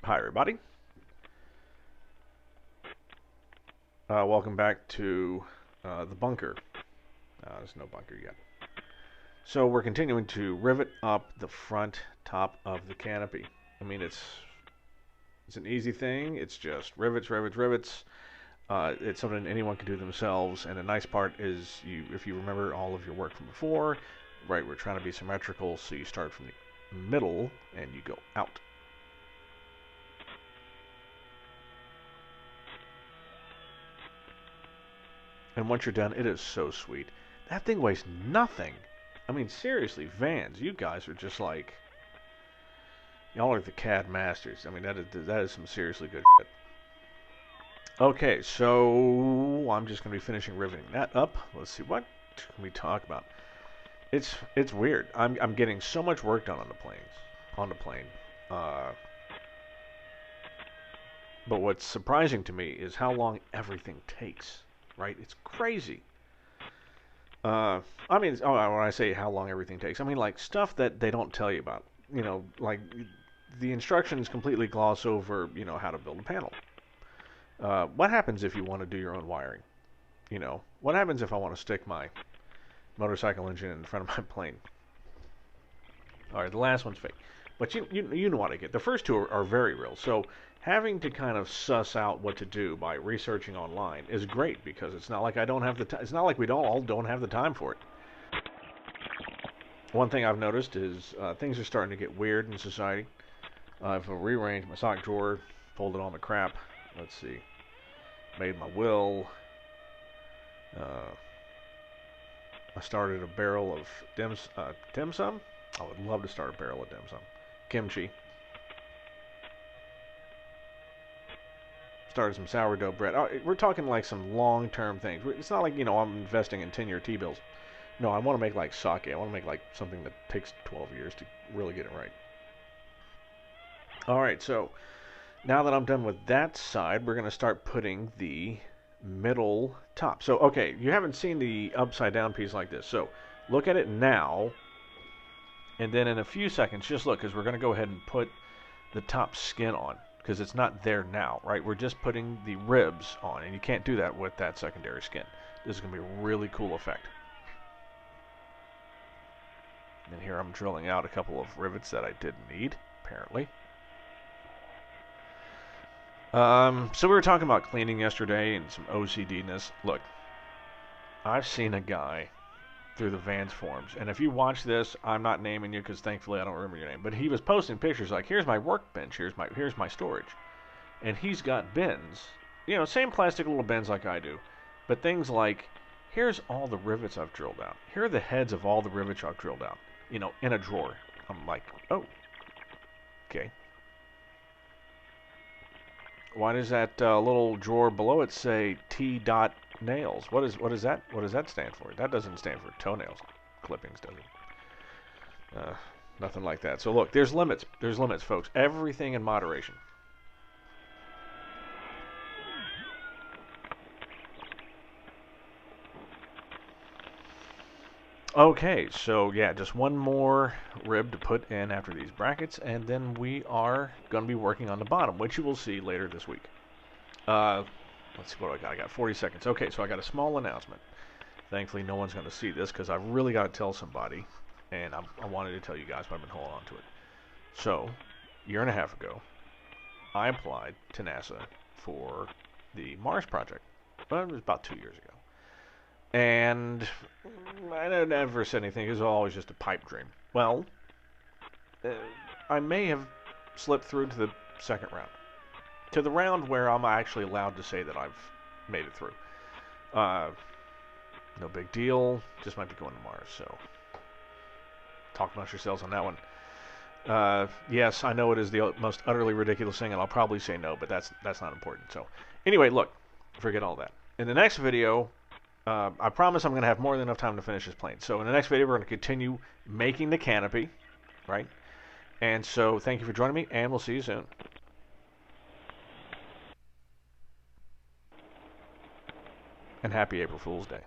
Hi, everybody. Welcome back to the bunker. There's no bunker yet. So we're continuing to rivet up the front top of the canopy. I mean, it's an easy thing. It's just rivets, rivets, rivets. It's something anyone can do themselves. And the nice part is, if you remember all of your work from before, right? We're trying to be symmetrical, so you start from the middle and you go out. And once you're done, it is so sweet. That thing weighs nothing. I mean, seriously, Vans, you guys are just like, y'all are the CAD masters. I mean, that is some seriously good shit. Okay, so I'm just going to be finishing riveting that up. Let's see, what can we talk about? It's weird. I'm getting so much work done on the plane. Uh, but what's surprising to me is how long everything takes. Right? It's crazy. I mean, when I say how long everything takes, I mean like stuff that they don't tell you about. You know, like the instructions completely gloss over, how to build a panel. What happens if you want to do your own wiring? What happens if I want to stick my motorcycle engine in front of my plane? All right, the last one's fake, but you know what I get. The first two are very real. So having to kind of suss out what to do by researching online is great because it's not like I don't have the time. It's not like we don't have the time for it. One thing I've noticed is things are starting to get weird in society. I've rearranged my sock drawer, folded all my crap. Let's see, made my will. Uh, I started a barrel of dim sum. I would love to start a barrel of dim sum. Kimchi. Started some sourdough bread. We're talking like some long-term things. It's not like, I'm investing in 10-year T-bills. No, I want to make like sake. I want to make like something that takes 12 years to really get it right. All right, so now that I'm done with that side, we're going to start putting the middle top. So, okay, you haven't seen the upside down piece like this. So, look at it now, and then in a few seconds, just look, because we're going to go ahead and put the top skin on, because it's not there now, right? We're just putting the ribs on, and you can't do that with that secondary skin. This is going to be a really cool effect. And here I'm drilling out a couple of rivets that I didn't need, apparently. So we were talking about cleaning yesterday and some OCD-ness. Look, I've seen a guy through the Vans forums, and if you watch this, I'm not naming you because thankfully I don't remember your name, but he was posting pictures like, here's my workbench, here's my storage, and he's got bins, same plastic little bins like I do, but things like, here's all the rivets I've drilled out, here are the heads of all the rivets I've drilled out, in a drawer. I'm like, oh, okay. Why does that little drawer below it say T dot nails? What is that? What does that stand for? That doesn't stand for toenails clippings, does it? Nothing like that. So look, there's limits. There's limits, folks. Everything in moderation. Okay, so yeah, just one more rib to put in after these brackets, and then we are going to be working on the bottom, which you will see later this week. Let's see what I got. I got 40 seconds. Okay, so I got a small announcement. Thankfully, no one's going to see this because I really got to tell somebody, and I wanted to tell you guys, but I've been holding on to it. So, a year and a half ago, I applied to NASA for the Mars project. Well, it was about 2 years ago. And I never said anything. It was always just a pipe dream. Well, uh, I may have slipped through to the second round. To the round where I'm actually allowed to say that I've made it through. No big deal. Just might be going to Mars, so talk amongst yourselves on that one. Yes, I know it is the most utterly ridiculous thing, and I'll probably say no, but that's not important. So anyway, look, forget all that. In the next video, I promise I'm going to have more than enough time to finish this plane. So in the next video, we're going to continue making the canopy, right? And so thank you for joining me, and we'll see you soon. And happy April Fool's Day.